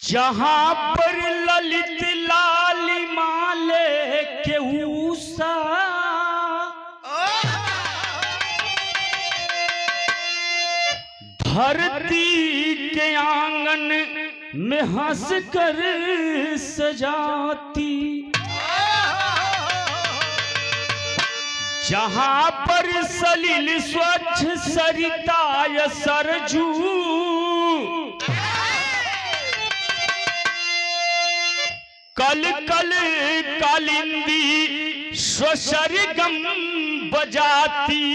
जहां पर ललित लालिमा लेके उषा धरती के आंगन में हंस कर सजाती, जहां पर सलिल स्वच्छ सरिता सरजू कल कल कालिंदी स्वसरगम बजाती,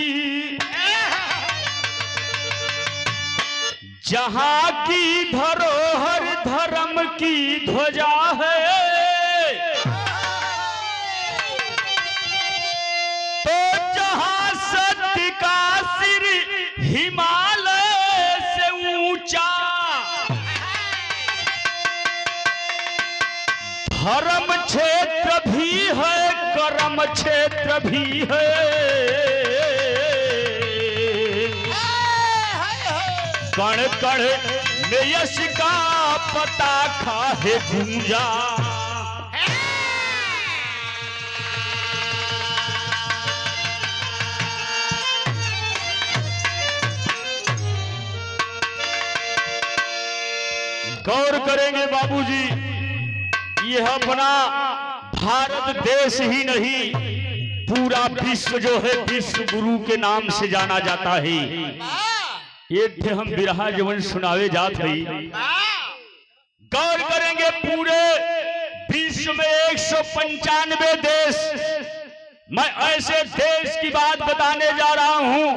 जहां की धरोहर धर्म की ध्वजा है, तो जहां सत्य का सिर हिमालय से ऊंचा, धर्म क्षेत्र भी है कर्म क्षेत्र भी है, कण कण में यश का पता खाए गूंजा। गौर करेंगे बाबूजी, यह अपना भारत देश ही नहीं पूरा विश्व जो है विश्व गुरु के नाम से जाना जाता है। ये थे हम बिरहा जवन सुनावे जात हई। गौर करेंगे पूरे विश्व में 195 देश, मैं ऐसे देश की बात बताने जा रहा हूं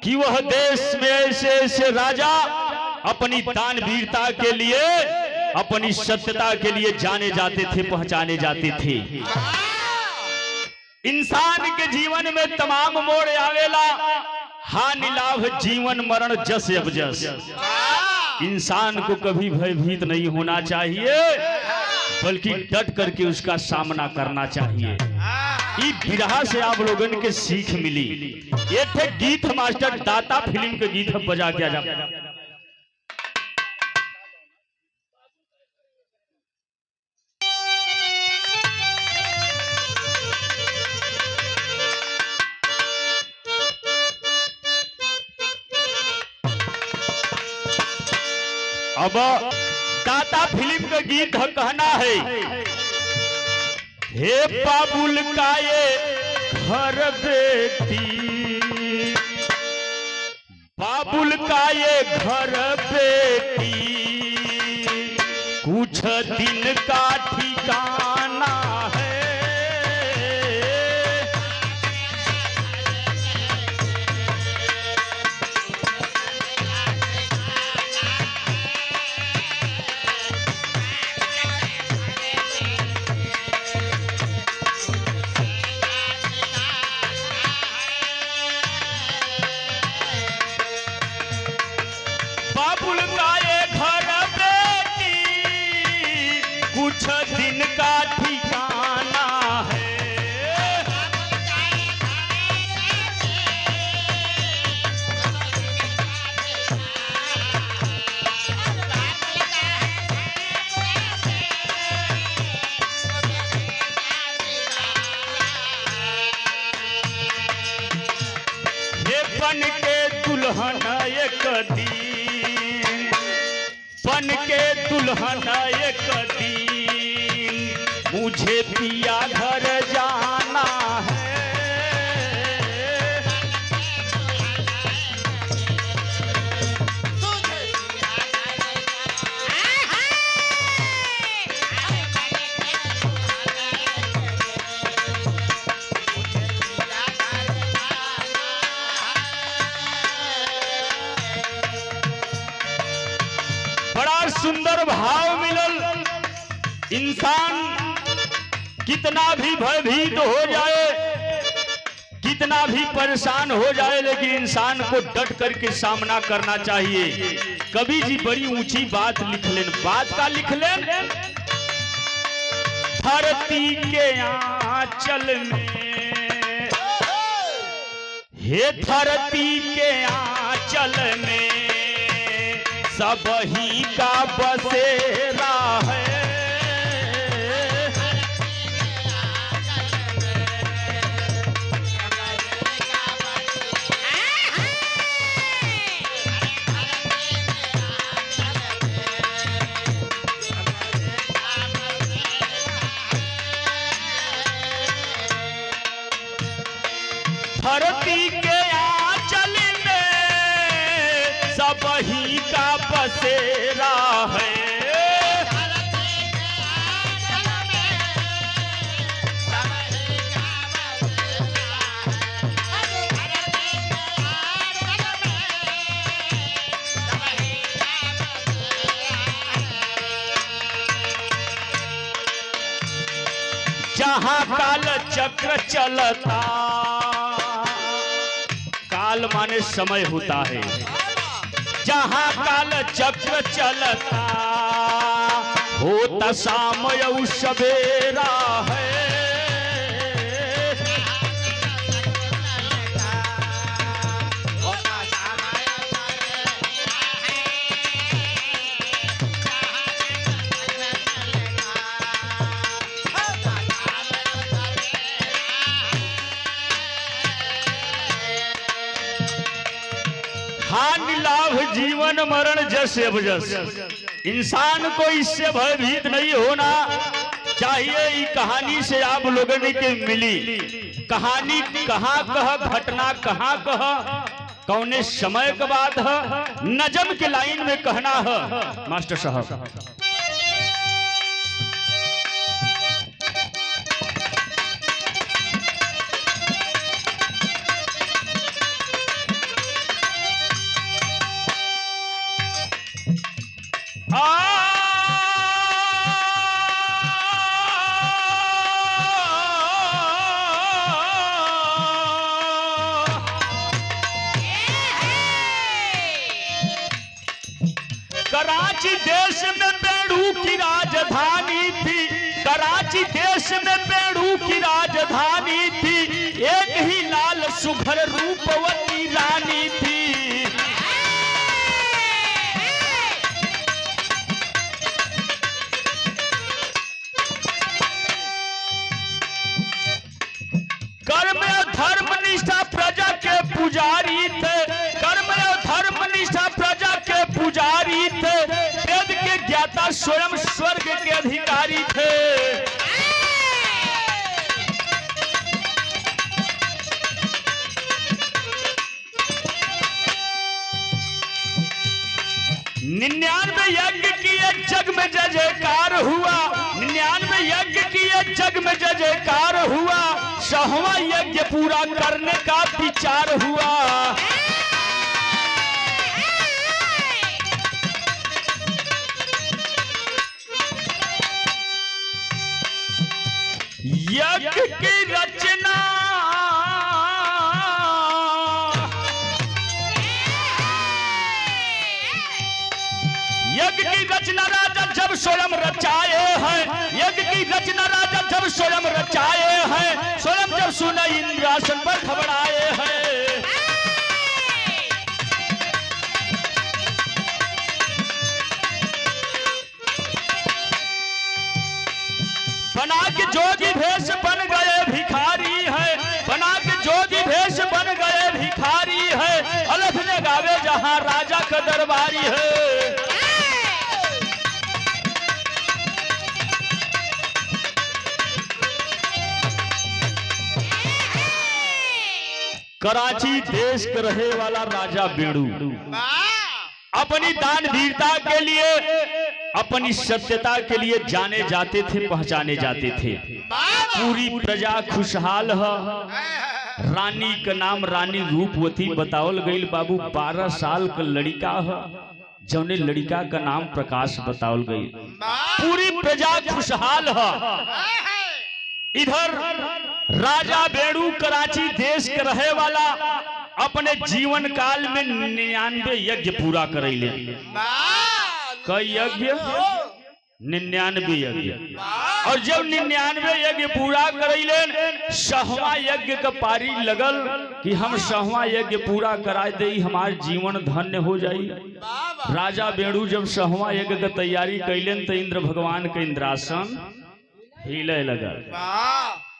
कि वह देश में ऐसे ऐसे राजा अपनी दानवीरता के लिए, अपनी सत्यता के लिए जाने जाते थे, पहचाने जाते थे। इंसान के जीवन में तमाम मोड़ आवेला, हानि लाभ जीवन मरण जस अब जस। इंसान को कभी भयभीत नहीं होना चाहिए, बल्कि डट करके उसका सामना करना चाहिए। इस बिरहा से आप लोगों के सीख मिली। ये थे गीत मास्टर दाता फिल्म के गीत हम बजा के जा। अब दाता फिल्म का गीत कहना है, हे बाबुल का ये घर बेटी, बाबुल का ये घर बेटी, कुछ दिन का ठिकाना है, कुछ दिन का ठिकाना है। ये बन के दुल्हन एक दिन, बन के दुल्हन एक दिन, मुझे पिया घर जाना है। बड़ा सुंदर भाव मिलल। इंसान कितना भी भयभीत हो जाए, कितना भी परेशान हो जाए, लेकिन इंसान को डट करके सामना करना चाहिए। कवि जी बड़ी ऊंची बात लिख लेन। बात का लिख लेन, धरती के आंचल में, हे धरती के आंचल में, सब ही का बसेरा है। धरती के आंचल में सब ही का बसेरा है। जहाँ काल चक्र चलता, काल माने समय होता है, जहाँ काल चक्र चलता होता शाम और सवेरा है। हानि लाभ जीवन मरण जैसे अबजस, इंसान को इससे भयभीत नहीं होना चाहिए। ये कहानी से आप लोगों के मिली कहानी कहाँ कह, घटना कहाँ कह, कौने समय के बाद है, नजम के लाइन में कहना है मास्टर साहब। कराची देश में बेड़ू की राजधानी थी, कराची देश में बेड़ू की राजधानी थी, एक ही लाल सुघर रूपवती रानी थी। कर्म धर्म निष्ठा प्रजा के पुजारी थे, कर्म धर्म निष्ठा प्रजा के पुजारी थे, वेद के ज्ञाता स्वयं स्वर्ग के अधिकारी थे। निन्यानवे यज्ञ किए जग में जय जयकार हुआ, निन्यानवे यज्ञ किए जग में जय जयकार हुआ, 100वां यज्ञ पूरा करने का विचार हुआ। यज्ञ की रचना यज्ञ की रचना राजा जब स्वयं रचाए हैं, यज्ञ की रचना राजा जब स्वयं रचाए हैं, स्वयं जब सुना इंद्रासन पर घबराए हैं। बना के जोगी भेष बन गए भिखारी है, बना के जोगी भेष बन गए भिखारी है, अलख ने गावे जहां राजा का दरबारी है। कराची देश के रहे वाला राजा बेड़ू अपनी दान वीरता के लिए, अपनी सत्यता के लिए जाने जाते थे, पहचाने जाते थे। पूरी प्रजा खुशहाल है। रानी का नाम रानी रूपवती बतावल गई। बाबू 12 साल का लड़का है, जौने लड़का का नाम प्रकाश बतावल गई। पूरी प्रजा खुशहाल है। इधर राजा बेड़ू कराची देश के रहे वाला अपने जीवन काल में 99 यज्ञ पूरा करैले। कई यज्ञ? 99 यज्ञ। और जब 99 यज्ञ पूरा करैलेन, 100वां यज्ञ का पारी लगल कि हम 100वां यज्ञ पूरा कराए दे, हमार जीवन धन्य हो जाई। राजा बेणु जब 100वां यज्ञ का तैयारी कैलेन तो इंद्र भगवान के इंद्रासन हिले लगल।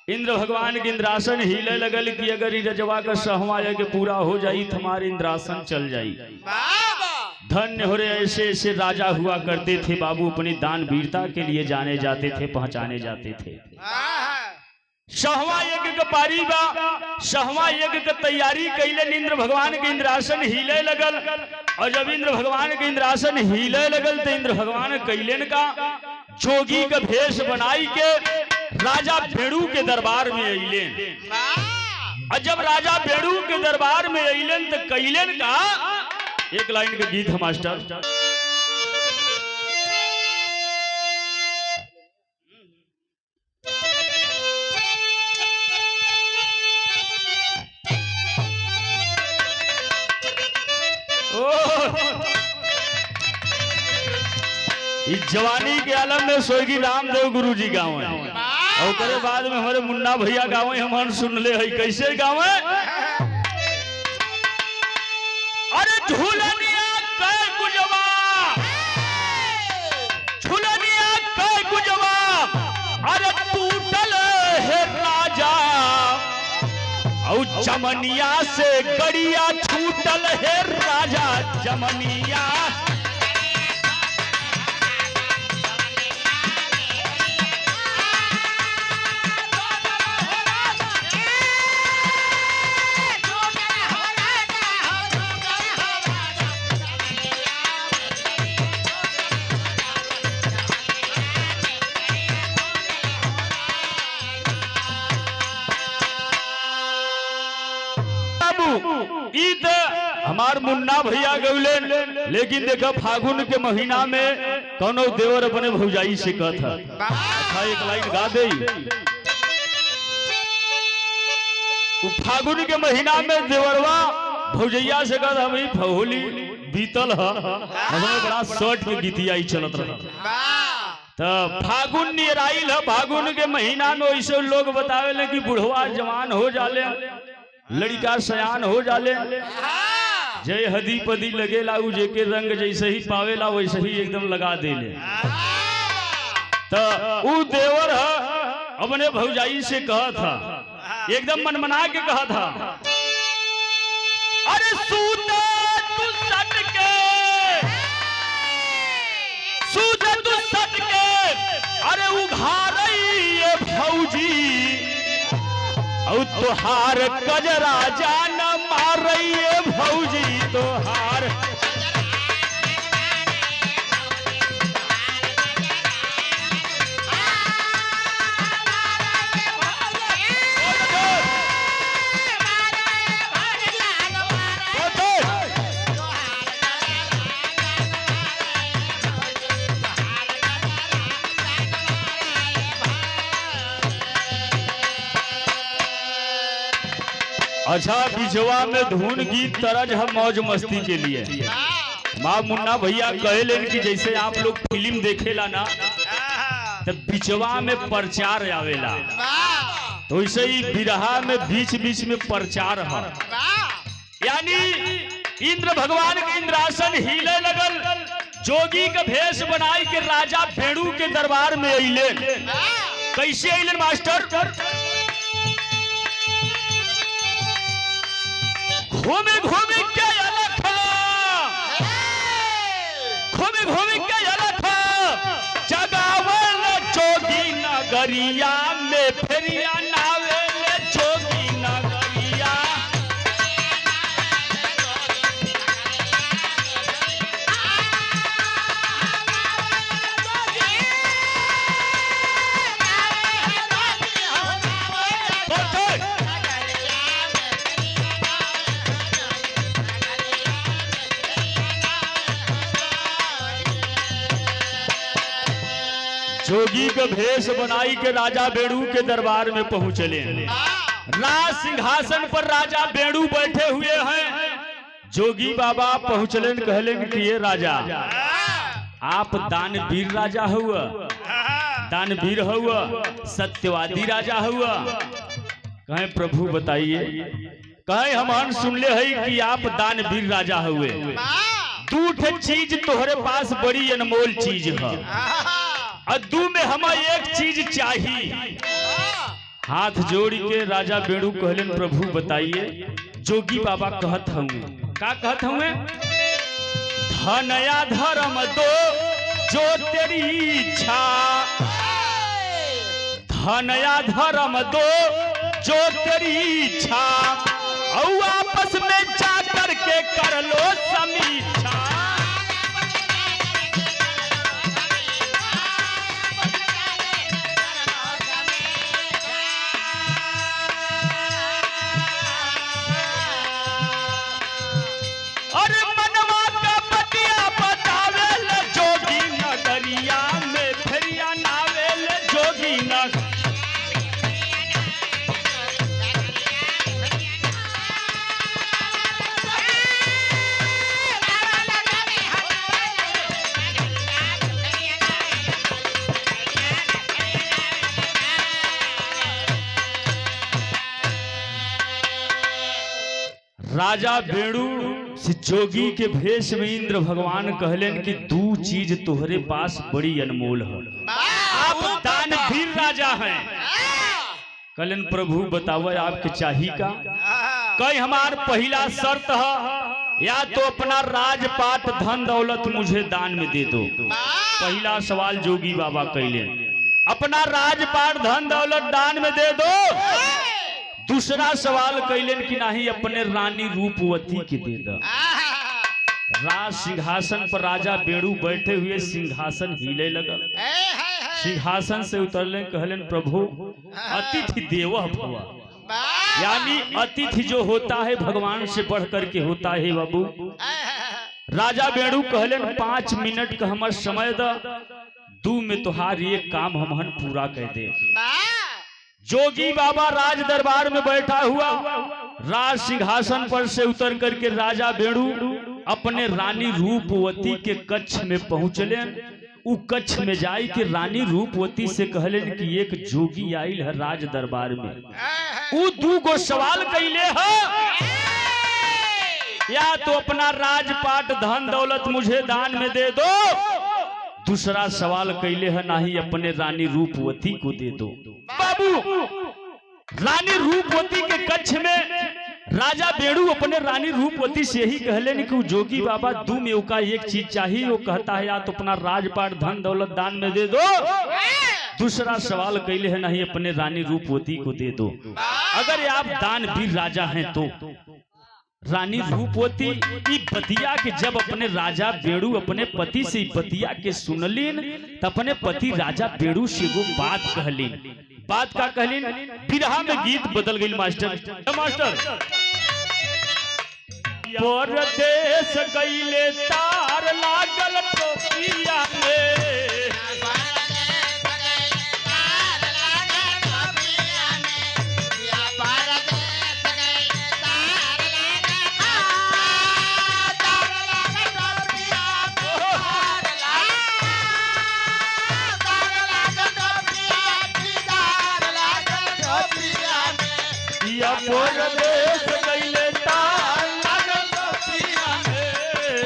इंद्र भगवान के इंद्रासन हिले लगल कि अगर ई रजवा का 100वां यज्ञ पूरा हो जाई तो हमारे इंद्रासन चल जाई। धन्य हो रहे ऐसे ऐसे राजा हुआ करते थे बाबू, अपनी दान वीरता के लिए जाने जाते थे, पहचाने जाते थे। 100वां यज्ञ का पारी बा, 100वां यज्ञ का तैयारी कैले, इंद्र भगवान के इंद्रासन हिले लगल। और जब इंद्र भगवान के इंद्रासन हिले लगल तो इंद्र भगवान कैलेन का जोगी का भेष बनाई के राजा बेणु के दरबार में अइलेन। और जब राजा बेणु के दरबार में अइलेन तो कैलेन का एक लाइन का गीत है मास्टर। इस जवानी के आलम में स्वर्गीय रामदेव गुरु जी गाँव है, और उसके बाद में हमारे मुन्ना भैया गाँव है, हम सुन ले है कैसे गाँव है। अरे झूलनिया कै गुजवा, झूलनिया कै गुजवा, अरे टूटल है राजा, और जमनिया से गड़िया छूटल है राजा, जमनिया। हमार मुन्ना भैया गौलेन, लेकिन देखा फागुन के महीना में कौनो देवर अपने भौजाई से कहता। अच्छा एक लाइन गा दे। फागुन के महीना में देवरवा भौजैया से कहता भाई फहोली बीतल है, बड़ा शर्ट के गीतिया ही चलत रहा। तो फागुन निराइल है, फागुन के महीना में ऐसे लोग बतावे कि बुढ़वा जवान हो जाले, लड़का सयान हो जाले, जय हदी पदी लगे लाऊ, जेके रंग जैसे ही पावेला वैसे ही एकदम लगा देले। तो वो देवर अपने भौजाई से कहा था, एकदम मनमना के कहा था, अरे सूते तू सट के, सूते तू सट के, अरे उघारई भौजी, और तुहार कजरा जान मारई भौजी तुहार। अच्छा बिजवा में धुन गीत तरज है मौज मस्ती के लिए। माँ मुन्ना भैया कहे कि जैसे आप लोग फिल्म देखेला ना तो बिचवा में प्रचार आवेला, तो वैसे ही बिरहा में बीच बीच में प्रचार है। यानी इंद्र भगवान के इंद्रासन हिले लगल, जोगी का भेष बनाई के राजा बेणु के दरबार में अइले। कैसे अइले मास्टर? घूमे घूमे के अलख, घूमे घूमे के अलख, जगावल जोगी नगरिया में, फेरिया नावेल जोगी नगरिया। जोगी का भेष बनाई के राजा बेणु के दरबार में पहुंचले। राज सिंहासन पर राजा बेणु बैठे हुए हैं। जोगी बाबा पहुंचले, कहले कि ये राजा आप दानवीर राजा हुआ, दानवीर हुआ, सत्यवादी राजा हुआ। कहे प्रभु बताइए, कहे हम सुन ले है कि आप दानवीर राजा हुए। दू चीज तोहरे पास बड़ी अनमोल चीज है, और दू में हमें एक चीज चाहिए। हाथ जोड़ के राजा बेणु कहलन प्रभु बताइए। जोगी बाबा कहत हुए, का कहत हुए? धनया धर्म दो जो तेरी इच्छा, धनया धर्म दो जो तेरी इच्छा, और आपस में जा करके कर लो समीक्षा। अरे मनवा का बतिया बतावेल जोगी नगरिया में, फेरिया नावेल जोगी नगर। राजा बेणु से जोगी के भेष में इंद्र भगवान कहलेन कि दू चीज तोहरे पास बड़ी अनमोल है, आप दानवीर राजा हैं। कहलेन प्रभु बताओ आपके चाहिए का? कई हमार पहला शर्त है, या तो अपना राजपाट धन दौलत मुझे दान में दे दो। पहला सवाल जोगी बाबा कहले, अपना राजपाट धन दौलत दान में दे दो। दूसरा सवाल कैलन कि नहीं, अपने रानी रूपवती के दे दो। राज सिंहासन पर राजा बेणु बैठे हुए, सिंहासन हिले लगल। सिंहासन से उतरले, कहलन प्रभु अतिथि देवः भव, यानी अतिथि जो होता है भगवान से बढ़ करके होता है बाबू। राजा बेणु कहलन 5 मिनट का हमार समय द, दू में तुहार ये काम हमहन पूरा कर दे। जोगी बाबा राज दरबार में बैठा हुआ, राज सिंहासन पर से उतर करके राजा बेणु अपने रानी रूपवती के कक्ष में पहुंचले। उ कक्ष में जाई के रानी रूपवती से कहलन कि एक जोगी आइल है राज दरबार में। उ दू गो सवाल कैले है, या तो अपना राजपाट धन दौलत मुझे दान में दे दो। दूसरा सवाल कैले है नहीं, अपने रानी रूपवती को दे दो। बाबू रानी रूपवती के कक्ष में राजा बेणु अपने रानी रूपवती से ही कहले कि वो जोगी बाबा दू में का एक चीज चाहिए। वो कहता है या तो अपना राजपाट धन दौलत दान में दे दो। दूसरा सवाल कैले है नहीं, अपने रानी रूपवती को दे दो। अगर आप दानवीर राजा हैं तो रानी रूपवती ई बतिया के जब अपने राजा बेणु अपने पति से बतिया के सुनलीन, तो अपने पति राजा बेणु से वो बात कहलीन। बात का कहलीन, बिरहा में गीत बदल गई मास्टर। मास्टर परदेश गईले तार लागल टोपिया में, परदेश गईले तार लागल टोपिया में।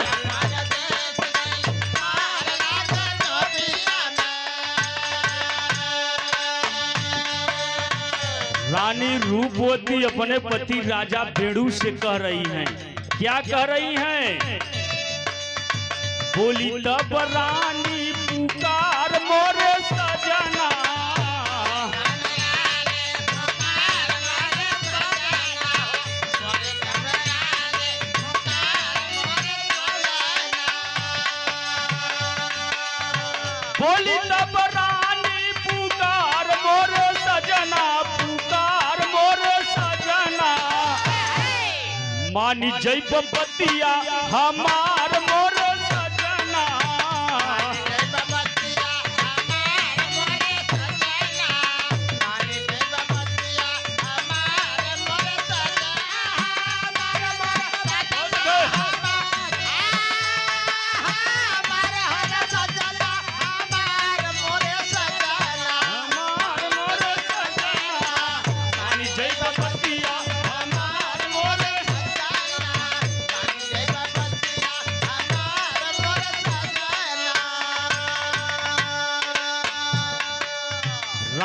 रानी रूपवती अपने पति राजा बेणु से कह रही हैं, क्या कह रही हैं? बोली तब रानी पुकार मोरे सजना, बोली तब रानी पुकार मोरे सजना, पुकार मोरे सजना। मानी जैब बतिया हमार मोरे सजना,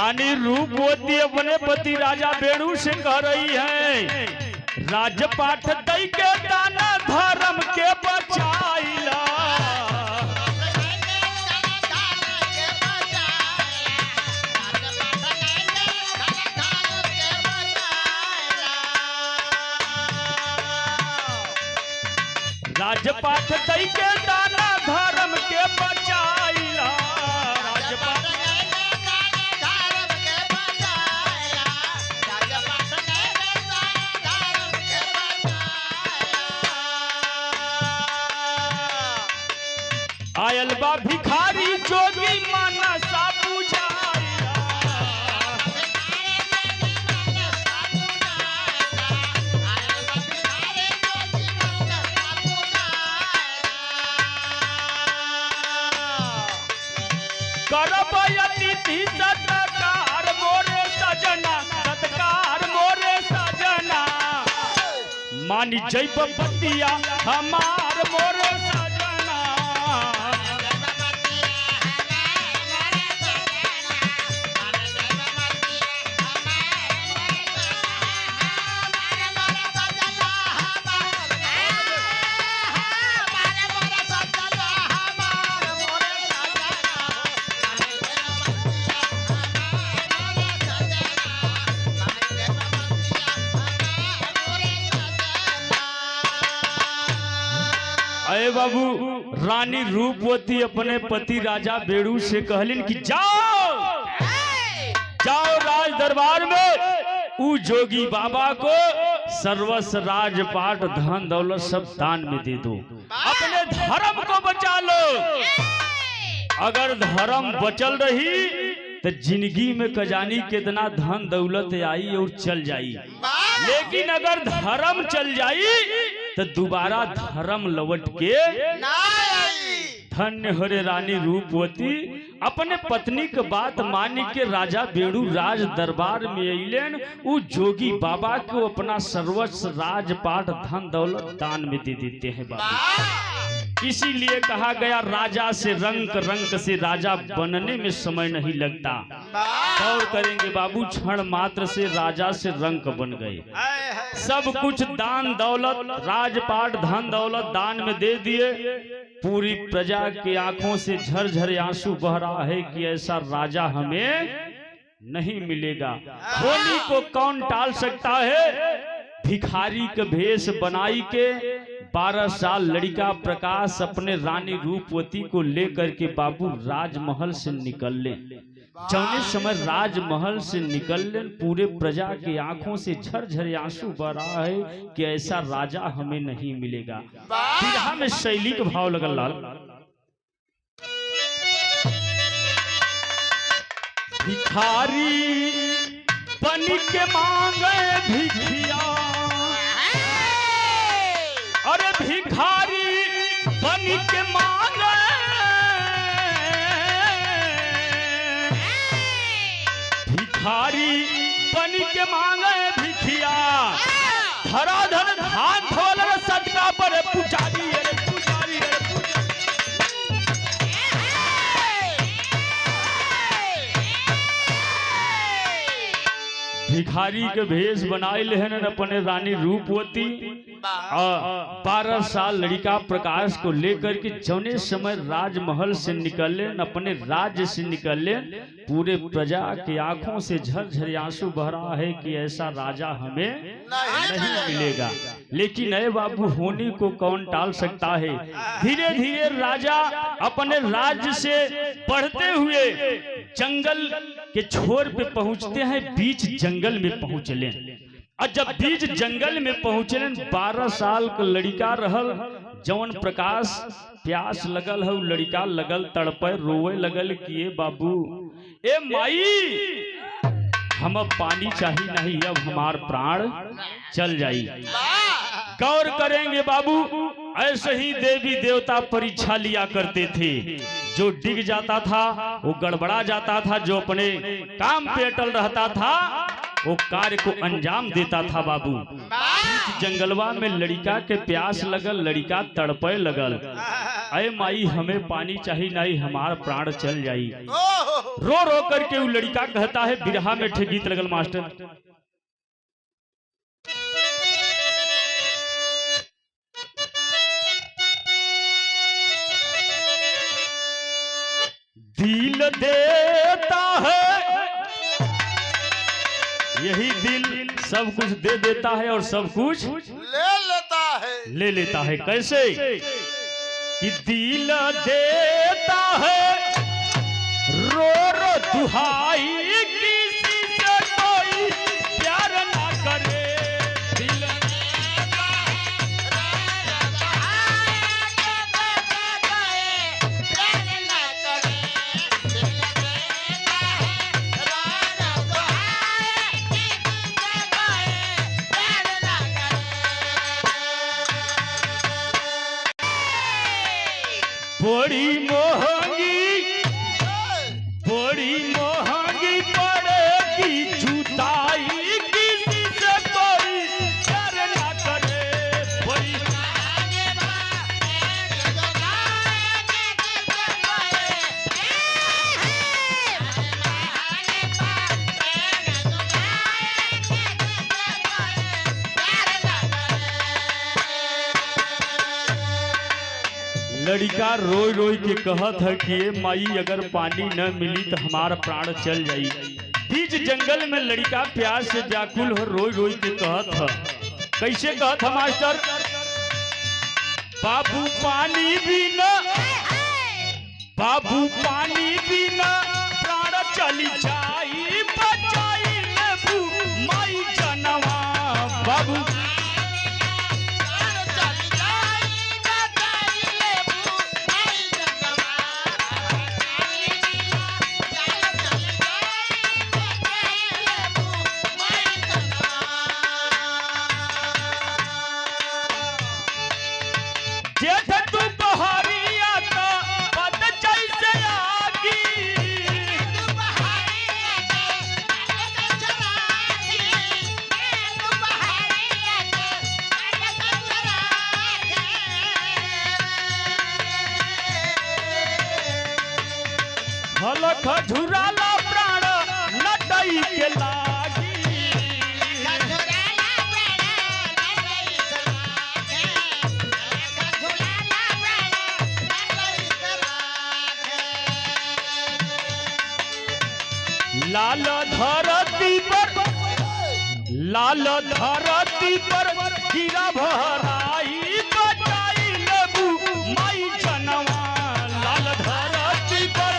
रानी रूपवती अपने पति राजा बेणु से कह रही है, राजपाट दई के दाना धर्म के बचाइला। राजपाट दई के दाना धर्म के बचाइला। राजपाट आयल बा भिखारी जोगी मानसा बुझाइला। करब अतिथि सत्कार मोरे सजना, सत्कार मोरे सजना, मानी जैब बतिया हमार मोरे सजना। अरे बाबू, रानी रूपवती अपने पति राजा बेणु से कहलिन कि जाओ जाओ राज दरबार में उ जोगी बाबा को सर्वस्व राजपाट धन दौलत सब दान में दे दो, अपने धर्म को बचा लो। अगर धर्म बचल रही तो जिंदगी में कजानी कितना धन दौलत आई और चल जाई, लेकिन अगर धर्म चल जाई तो दोबारा धर्म लौट के ना आई। धन्य हरे रानी रूपवती अपने पत्नी के बात मान के राजा बेणु राज दरबार में अइलेन। उ जोगी बाबा को अपना सर्वस्व राजपाट धन दौलत दान में दे देते हैं बाबा। इसीलिए कहा गया राजा से रंक से राजा बनने में समय नहीं लगता। गौर करेंगे बाबू, क्षण मात्र से राजा से रंक बन गए। सब कुछ दान दौलत राजपाट धन दौलत दान में दे दिए। पूरी प्रजा की आंखों से झरझर आंसू बह रहा है कि ऐसा राजा हमें नहीं मिलेगा। होली को कौन टाल सकता है। भिखारी के भेष बनाई के 12 साल लड़का प्रकाश अपने रानी रूपवती को लेकर के बाबू राजमहल से निकल ले। जौने समय राजमहल से निकल ले, पूरे प्रजा की आंखों से झरझर आंसू बह रहा है कि ऐसा राजा हमें नहीं मिलेगा। बिरहा में शैली का भाव लगल लाल। भिखारी बन के मांगे भिखिया, अरे भिखारी बन के मांगे, भिखारी बन के मांगे भिखिया, धराधर धान थोल सटका पर पुजारी पुजारी। भिखारी के भेष बनाए लेहन अपने रानी रूपवती 12 साल लड़का प्रकाश को लेकर के जौने समय राजमहल से निकले, अपने राज्य से निकले, पूरे प्रजा की आंखों से झरझर आंसू बह रहा है कि ऐसा राजा हमें नहीं मिलेगा। लेकिन अरे बाबू, होने को कौन टाल सकता है। धीरे धीरे राजा अपने राज्य से बढ़ते हुए जंगल के छोर पे पहुंचते हैं। बीच जंगल में पहुंचले, और जब बीच जंगल में पहुंचले 12 साल का लड़का रहल, जौन प्रकाश प्यास लगल है, लड़का लगल तड़पे रोवे लगल कि ए बाबू ए माई हम अब पानी चाहिए नहीं, अब हमार प्राण चल जाई। गौर करेंगे बाबू, ऐसे ही देवी देवता परीक्षा लिया करते थे। जो डिग जाता था वो गड़बड़ा जाता था, जो अपने काम पे अटल रहता था वो कार्य को अंजाम देता था। बाबू जंगलवा में लड़का के प्यास लगल, लड़का तड़पे लगल, अरे माई हमें पानी चाहिए नहीं, हमारा प्राण चल जाई। रो रो करके वो लड़का कहता है, बिरहा में ठे गीत लगल मास्टर। दिल देता है, यही दिल सब कुछ दे देता है और सब कुछ ले लेता है। कैसे कि दिल देता है, रो रो दुहाई, किसी से कोई प्यार ना करे। दिल देता है, रो रो दुहाई, प्यार ना करे। दिल देता है, रो रो दुहाई, किसी से कोई प्यार ना करे। बड़ी महंगी पड़ेगी जुताई, किसी से कोई प्यार ना करे। बड़ी लड़का रोई रोई के कहत है कि ये माई अगर पानी न मिली तो हमारा प्राण चल जाई। बीच जंगल में लड़का प्यास से व्याकुल हो रोई रोई के कहत है। कैसे कहत है मास्टर? बाबू पानी बिना, बाबू पानी बिना प्राण चली जाई, बचाई लेबू माई जनवा। बाबू हलख झुराला प्राण नटई के लागी। लाल धरती पर, लाल धरती पर गिरा भराई, बचाई लेबू माई जनवा। लाल धरती पर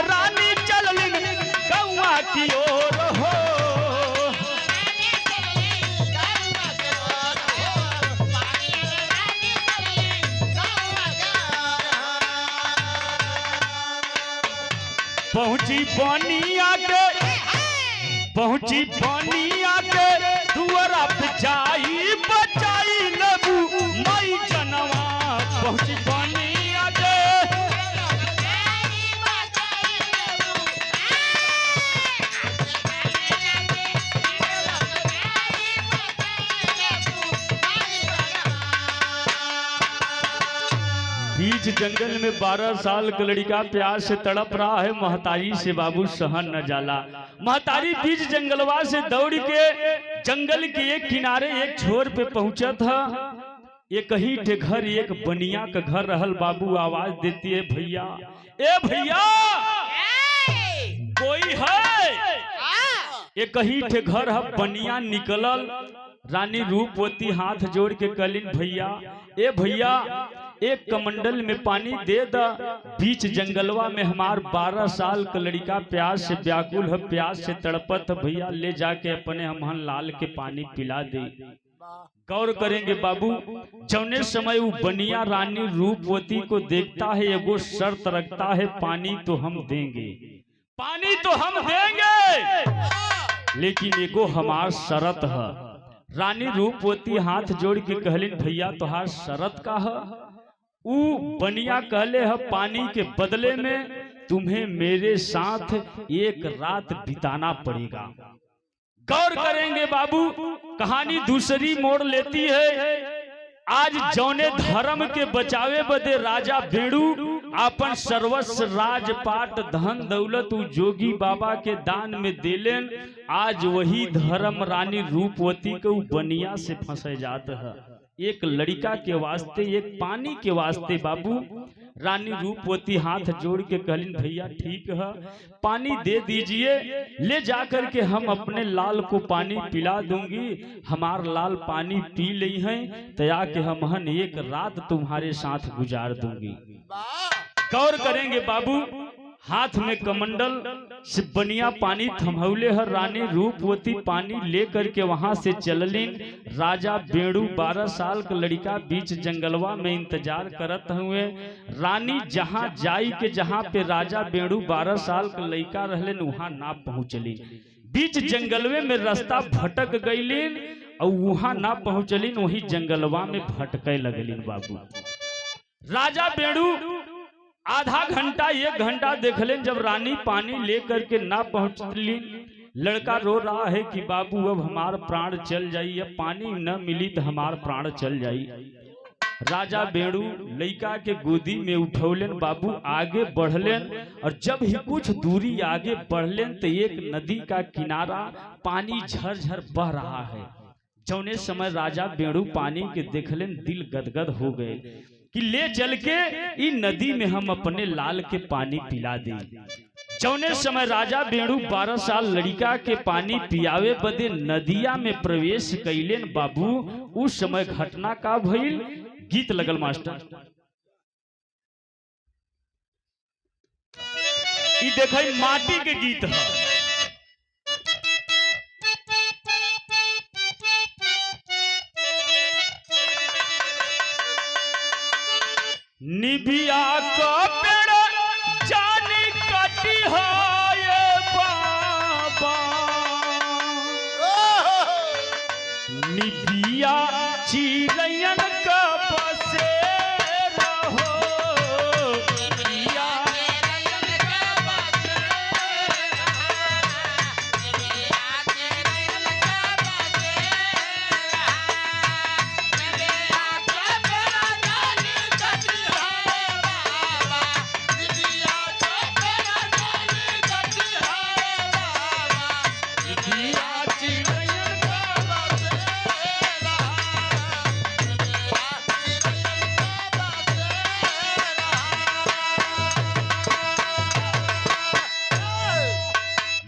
रानी चललिन गौआ की ओर हो। पहुंची बनिया के, पहुंची बनिया के दुआरा पे जाई, बचाई लेबू माई जनवा। पहुंची बनिया के, बीच जंगल में 12 साल का लड़का प्यास से तड़प रहा है। महतारी से बाबू सहन न जाला। महतारी बीच जंगलवा से दौड़ के जंगल के एक किनारे एक छोर पे पहुंचा था। एक ही ठे घर, एक बनिया का घर रहल। बाबू आवाज देती है, भैया, ए भैया, कोई है? एक ही ठे घर है। बनिया निकलल। रानी रूपवती हाथ जोड़ के कहलिन, भैया, ए भैया, एक कमंडल में पानी दे दा। बीच जंगलवा में हमार 12 साल का लड़का प्यास से व्याकुल है, प्यास से तड़पत। भैया ले जाके अपने हमहन लाल के पानी पिला दे। गौर करेंगे बाबू, जौने समय वो बनिया रानी रूपवती को देखता है, एगो शर्त रखता है, पानी तो हम देंगे, पानी तो हम देंगे, लेकिन एगो हमार शर्त है। रानी रूपवती हाथ जोड़ के कहलिन, भैया तोहार शर्त का है? ऊ बनिया कहले है, पानी के बदले में तुम्हें मेरे साथ एक रात बिताना पड़ेगा। गौर करेंगे बाबू, कहानी दूसरी मोड़ लेती है। आज जौने धर्म के बचावे बदे राजा बेड़ू अपन सर्वस्व राजपाट धन दौलत जोगी बाबा के दान में देलेन, आज वही धर्म रानी रूपवती को बनिया से फंसे जाते है। एक लड़का के वास्ते, एक पानी के वास्ते बाबू रानी रूपवती हाथ जोड़ के कहलिन, भैया ठीक है, पानी दे दीजिए, ले जाकर के हम अपने लाल को पानी पिला दूंगी, हमार लाल पानी पी ली है, तया के हम एक रात तुम्हारे साथ गुजार दूंगी। गौर करेंगे बाबू, हाथ में कमंडल से बनिया पानी थमौले है। रानी रूपवती पानी लेकर के वहां से चललिन। राजा बेड़ू 12 साल का लड़का बीच जंगलवा में इंतजार करत हुए। रानी जहां जाई के जहां पे राजा बेड़ू 12 साल का लड़का रहलन, वहां ना पहुंचली। बीच जंगलवे में रास्ता भटक गईलिन और वहां ना पहुंचलिन, वही जंगलवा में भटके लगलिन बाबू। राजा बेड़ू आधा घंटा 1 घंटा देखलें, जब रानी पानी लेकर के ना पहुंचली, लड़का रो रहा है कि बाबू अब हमार प्राण चल जाई, अब पानी न मिली तो हमार प्राण चल जाई। राजा बेड़ू लड़का के गोदी में उठौलेन, बाबू आगे बढ़लेन, और जब ही कुछ दूरी आगे बढ़लेन तो एक नदी का किनारा पानी झरझर बह रहा है। जौने समय राजा बेड़ू पानी के देखलेन, दिल गदगद हो गए कि ले चल के इ नदी में हम अपने लाल के पानी पिला दे। जौने समय राजा बेड़ू 12 साल लड़का के पानी पियावे बदे नदिया में प्रवेश कैलेन बाबू, उस समय घटना का भइल, गीत लगल मास्टर। इ देखै माटी के गीत है। निभिया का पेड़ जानी कटी है बाबा, निभिया चिड़ैयन का बसेरा हो,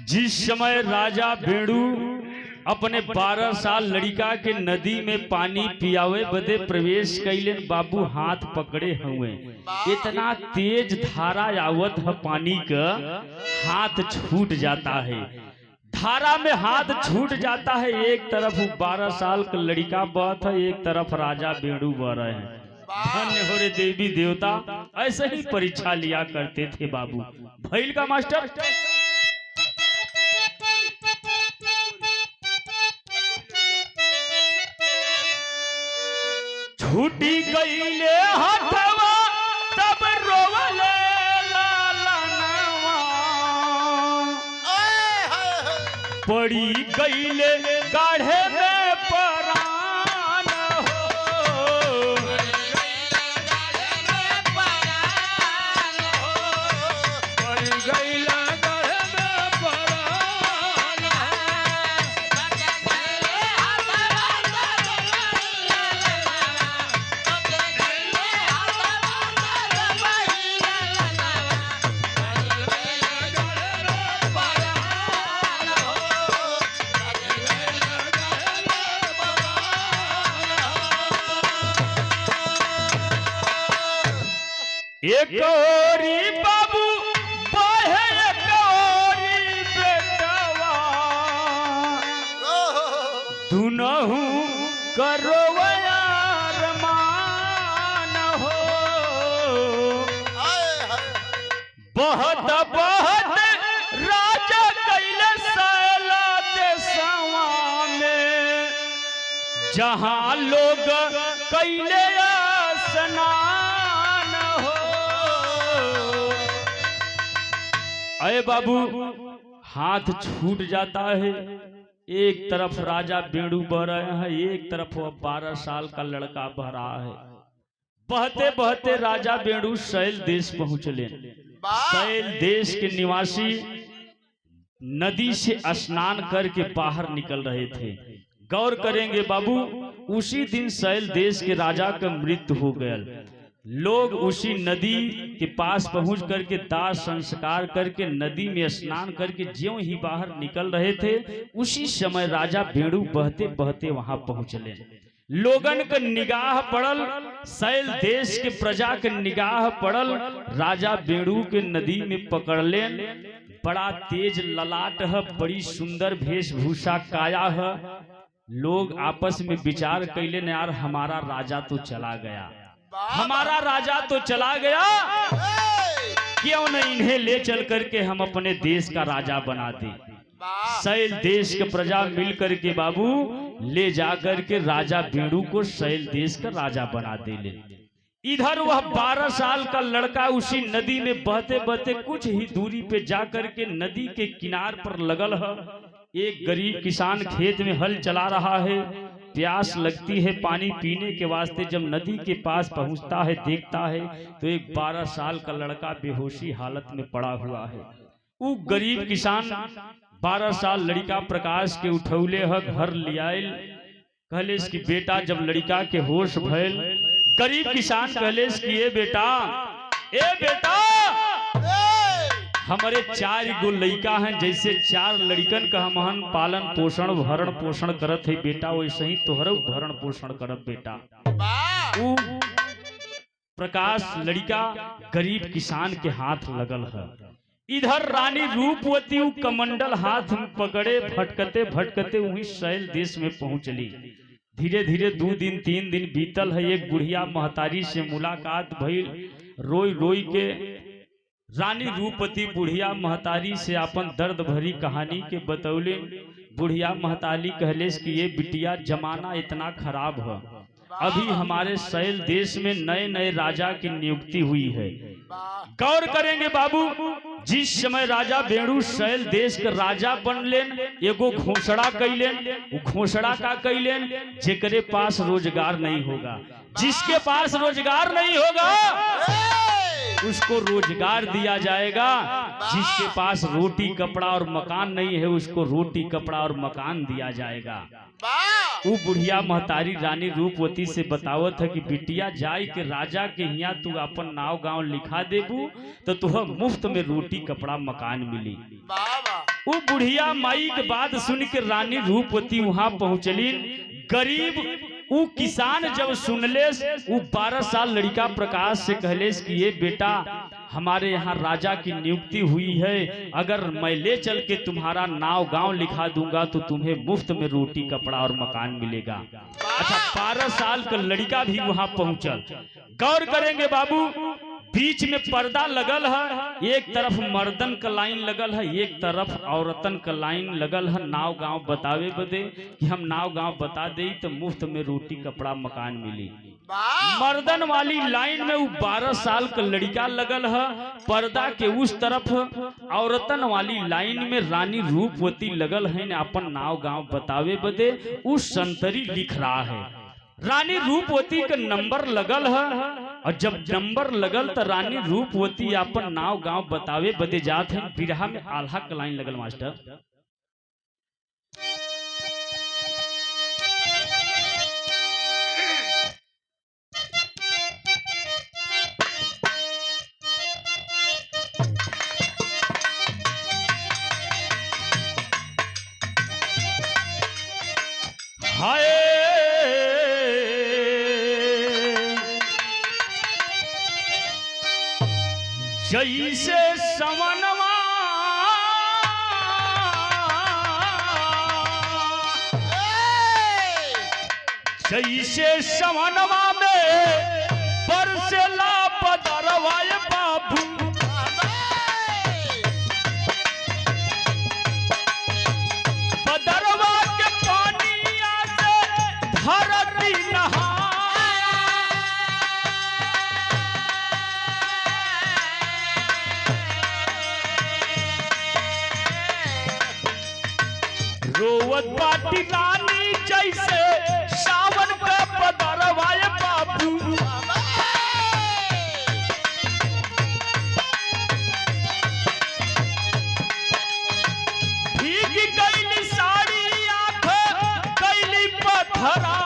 जिस समय राजा बेड़ू अपने 12 साल लड़का के नदी में पानी पियावे बदे प्रवेश कैलेन बाबू, हाथ पकड़े हुए, इतना तेज धारा आवत है पानी का, हाथ छूट जाता है। धारा में हाथ छूट जाता है, एक तरफ 12 साल का लड़का बहत है, एक तरफ राजा बेड़ू बह रहे हैं। धन्य हो रे देवी देवता, ऐसे ही परीक्षा लिया करते थे बाबू। भइल का मास्टर, छूटी गईले हथवा तब रोवले लालनवा, पड़ी गईले गाढ़े में परान हो, पड़ी गईले गाढ़े में परान एक औरी बाबू बहे, एक औरी बेटवा, दुनहु करो अरमान हो। बहुत बहुत राजा कैले सैला देशवा में, जहां लोग कैले स्नान हो। अरे बाबू हाथ छूट जाता है, एक तरफ राजा बेड़ू बह रहे हैं, एक तरफ वह 12 साल का लड़का बह रहा है। बहते बहते राजा बेड़ू शैल देश पहुंचले। शैल देश के निवासी नदी से स्नान करके बाहर निकल रहे थे। गौर करेंगे बाबू, उसी दिन शैल देश के राजा का मृत्यु हो गया। लोग उसी नदी के पास पहुंच करके दाह संस्कार करके नदी में स्नान करके ज्यों ही बाहर निकल रहे थे, उसी समय राजा बेड़ू बहते बहते वहां पहुंचले। लोगन का निगाह पड़ल, शैल देश के प्रजा के निगाह पड़ल, राजा बेड़ू के नदी में पकड़ ले। बड़ा तेज ललाट है, बड़ी सुंदर वेशभूषा काया है। लोग आपस में विचार कैले न, यार हमारा राजा तो चला गया, हमारा राजा तो चला गया, क्यों न इन्हें ले चल करके हम अपने देश का राजा बना दे। शैल देश के प्रजा मिल करके बाबू ले जाकर के राजा बेड़ू को शैल देश का राजा बना दे ले। इधर वह 12 साल का लड़का उसी नदी में बहते बहते कुछ ही दूरी पे जाकर के नदी के किनार पर लगल है। एक गरीब किसान खेत में हल चला रहा है, प्यास लगती है पानी पीने के वास्ते। जब नदी के पास पहुंचता है, देखता है तो एक 12 साल का लड़का बेहोशी हालत में पड़ा हुआ है। वो गरीब किसान 12 साल लड़का प्रकाश के उठौले है, घर लियाल। कहलेस कि बेटा, जब लड़का के होश भयल, गरीब किसान कहलेस कि ए बेटा हमारे 4 गो लड़का हैं, जैसे 4 लड़कन का हम पालन पोषण भरण पोषण करत है बेटा, वैसे ही तोहर भरण पोषण करब बेटा। वो प्रकाश लड़का गरीब किसान के हाथ लगल है। इधर रानी रूपवती कमंडल हाथ में पकड़े भटकते भटकते वही शैल देश में पहुंचली। धीरे धीरे 2 दिन 3 दिन बीतल है। एक बुढ़िया महतारी से मुलाकात भइल। रोई रोई के रानी रूपवती बुढ़िया महतारी से अपन दर्द भरी कहानी के बतौले। बुढ़िया महतारी कहलेस कि ये बिटिया, जमाना इतना खराब है, अभी हमारे शैल देश में नए नए राजा की नियुक्ति हुई है। गौर करेंगे बाबू, जिस समय राजा बेड़ू शैल देश के राजा बनलेन, एगो घोषणा कैलेन। वो घोषणा का कैलेन, जेकरे पास रोजगार नहीं होगा, जिसके पास रोजगार नहीं होगा उसको रोजगार दिया जाएगा, जिसके पास रोटी कपड़ा और मकान नहीं है उसको रोटी कपड़ा और मकान दिया जाएगा। वो बुढ़िया महतारी रानी रूपवती से बतावत है कि बिटिया, जाय के राजा के यहाँ तू अपन नाव गांव लिखा देबू तो तुह मुफ्त में रोटी कपड़ा मकान मिली। वो बुढ़िया माई के बात सुन के रानी रूपवती वहां पहुंचली। गरीब वो किसान जब सुनले, वो 12 साल लड़का प्रकाश से कहलेस कि ये बेटा, हमारे यहाँ राजा की नियुक्ति हुई है, अगर मैं ले चल के तुम्हारा नाव गांव लिखा दूंगा तो तुम्हें मुफ्त में रोटी कपड़ा और मकान मिलेगा। अच्छा, 12 साल का लड़का भी वहां पहुंचल। गौर करेंगे बाबू, बीच में पर्दा लगल है, एक तरफ मर्दन का लाइन लगल है, एक तरफ औरतन का लाइन लगल है। नाव गांव बतावे बदे कि हम नाव गांव बता दे तो मुफ्त में रोटी कपड़ा मकान मिली। मर्दन वाली लाइन में वो 12 साल का लड़का लगल है। पर्दा के उस तरफ औरतन वाली लाइन में रानी रूपवती लगल है, अपन नाव गांव बतावे बदे उस संतरी लिख रहा है। रानी रूपवती का नंबर लगल है, और जब नंबर लगल तो रानी रूपवती अपन नाव गांव बतावे बदे जात है। बिरहा में आल्हा का लाइन लगल मास्टर। हाय जैसे समनवा जैसे समनवा में बरसेला बदरवाए बाबू, बदरवा के पानिया से धरती नहा, रोवत बाटी रानी जैसे सावन का बदरवाए बाबू, भीग गईली साड़ी आँख गईली पत्थरा,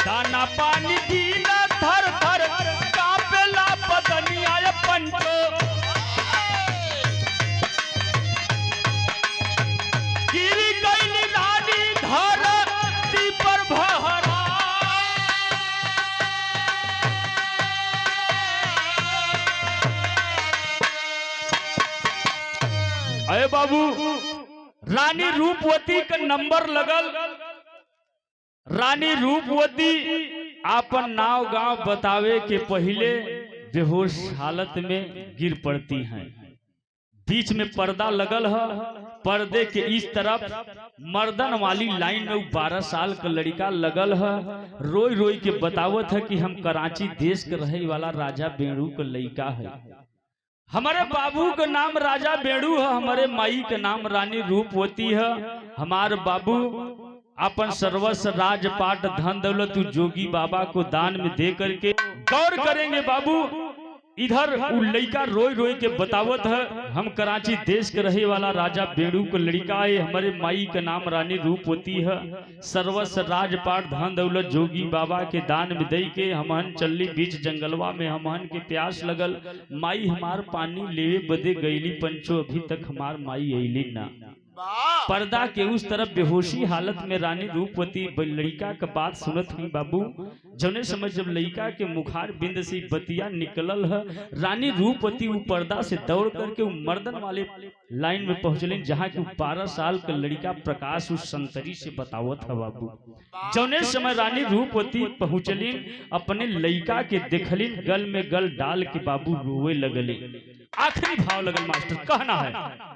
दाना पानी दीना थर थर कापेला बदनिया पंचो, गिरी गईली रानी धरती पर भहरा, अरे बाबू रानी रूपवती का नंबर लगल। रानी रूपवती आपन नाव गांव बतावे के पहले बेहोश हालत में गिर पड़ती हैं। बीच में पर्दा लगल है, पर्दे के इस तरफ मर्दन वाली लाइन में 12 साल का लड़का लगल है, रोई रोई के बतावत है कि हम कराची देश के रहे वाला राजा बेड़ू का लड़का है। हमारे बाबू का नाम राजा बेड़ू है, हमारे माई का नाम रानी रूपवती है। हमारे बाबू अपन सर्वस्व राजपाट धन दौलत जोगी बाबा को दान में दे करके गौर करेंगे बाबू। इधर वो लड़का रोई रोई के बतावत है, हम कराची देश के रहे वाला राजा बेड़ू को लड़का है, हमारे माई का नाम रानी रूपवती है, सर्वस्व राजपाट धन दौलत जोगी बाबा के दान में दे के हमहन चलली बीच जंगलवा में, हमहन के प्यास लगल, माई हमार पानी लेवे बदे गईली पंचो, अभी तक हमार माई अइली ना। पर्दा के उस तरफ बेहोशी हालत में रानी रूपवती लड़का का बात सुनत हुई बाबू। जौने समय जब लड़का के मुखार बिंद से बतिया निकलल है, रानी रूपवती वो पर्दा से दौड़ करके वो मर्दन वाले लाइन में पहुंचलिन, जहाँ की 12 साल का लड़का प्रकाश उस संतरी से बतावत है बाबू। जौने समय रानी रूपवती पहुंचलिन, अपने लड़का के देखलिन, गल में गल डाल के बाबू रोवे लगले। आखिरी भाव लगल मास्टर, कहना है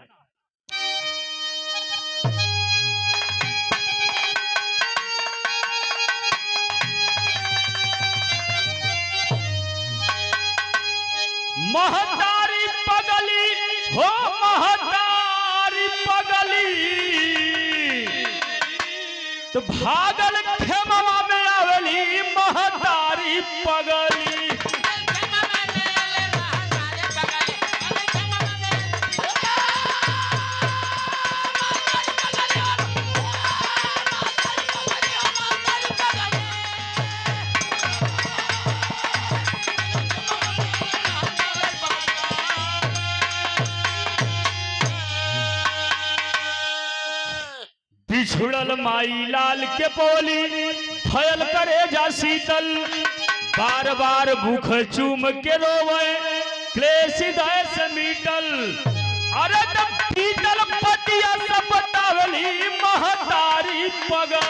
महतारी पगली हो महतारी पगली, तो भागल खेमवा में आवेली महतारी पगली। बिछुड़ल माई लाल के पोली फयल करे जा शीतल, बार बार भूख चूम के रोवे क्लेश हृदय से मीटल। अरे तब पीतल पतिया सब बतावली महतारी पगल।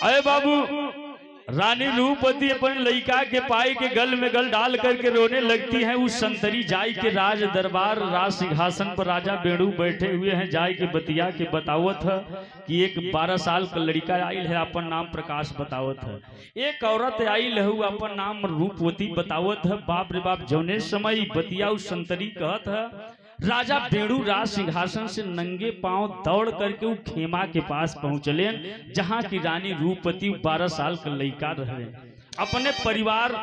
अरे बाबू रानी रूपवती अपन लड़का के पाई के गल में गल डाल करके रोने लगती है। उस संतरी जाई के राज दरबार राज सिंहासन पर राजा बेड़ू बैठे हुए हैं, जाई के बतिया के बतावत है कि एक 12 साल का लड़का आयल है, अपन नाम प्रकाश बतावत है। एक औरत आयल है, अपन नाम रूपवती बतावत है। बाप रे बाप, जौने समय बतिया उस संतरी कहत है, राजा बेड़ू राज सिंहासन से नंगे पांव दौड़ करके वो खेमा के पास पहुंचले, जहां की रानी रूपवती 12 साल का लड़का रहे। अपने परिवार,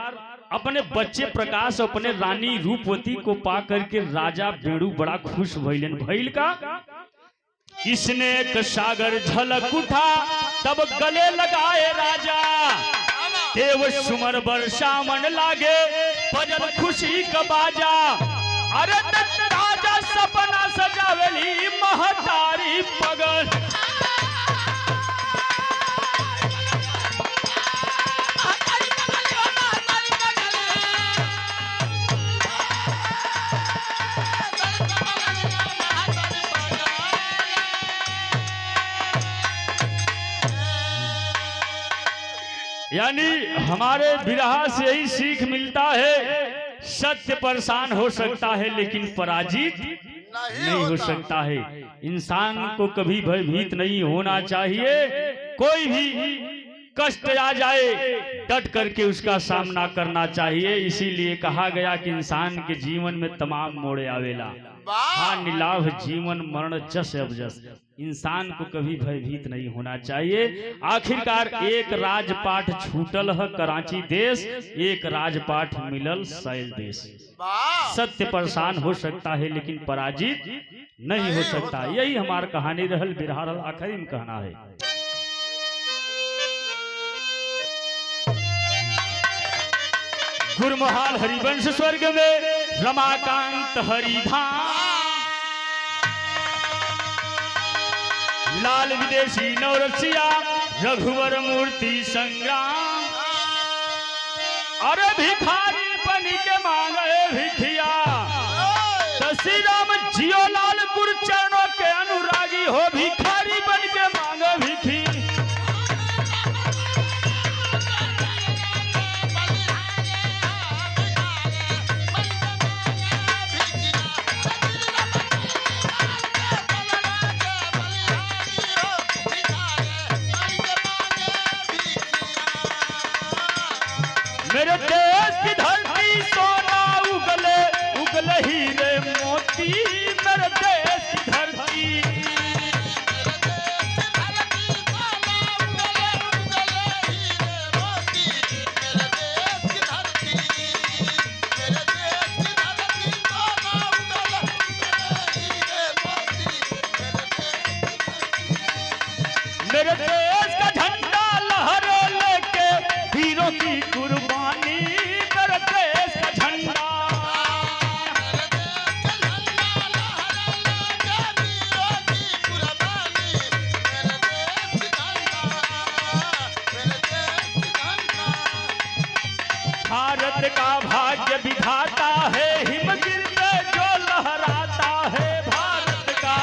अपने बच्चे प्रकाश, अपने रानी रूपवती को पा करके राजा बेड़ू बड़ा खुश भइलन। भइल का इसने एक सागर झलक उठा, तब गले लगाए राजा। देव सुमर वर्षा मन लागे बजल खुशी का बाजा। अरे राजा सपना सजावेली महतारी पगल। यानी हमारे विरहा से यही सीख मिलता है, सत्य परेशान हो सकता है लेकिन पराजित नहीं हो सकता है। इंसान को कभी भयभीत नहीं होना चाहिए। कोई भी कष्ट आ जाए डट करके उसका सामना करना चाहिए। इसीलिए कहा गया कि इंसान के जीवन में तमाम मोड़े आवेला, हाँ निलाभ जीवन मरण जस अब जस। इंसान को कभी भयभीत नहीं होना चाहिए। आखिरकार एक राजपाट छूटल है कराची देश, एक राजपाट मिलल सैल देश। सत्य परेशान हो सकता है लेकिन पराजित नहीं हो सकता। यही हमार कहानी रहल, बिरहा रहल, आखिरी में कहना है। गुरमहाल हरिवंश स्वर्ग में रमाकांत हरिधाम, लाल विदेशी नवरसिया रघुवर मूर्ति संग्राम। अरे भिखारी बन के मांगे भिखिया, श्री राम जियो लाल गुरु चरणों के अनुरागी हो, भिखारी बन के मांगे भिखी। मेरे देश की धरती सोना उगले उगले हीरे मोती, मेरे देश की धरती। मेरे देश का झंडा लहरे लेके हीरों की कुर्बानी, मेरे देश का झंडा। भारत का भाग्य विधाता है, हिमगिर पे जो लहराता है। भारत का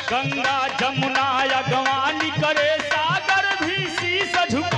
गंगा जमुना अगवानी करे, सागर भी शीश झुका।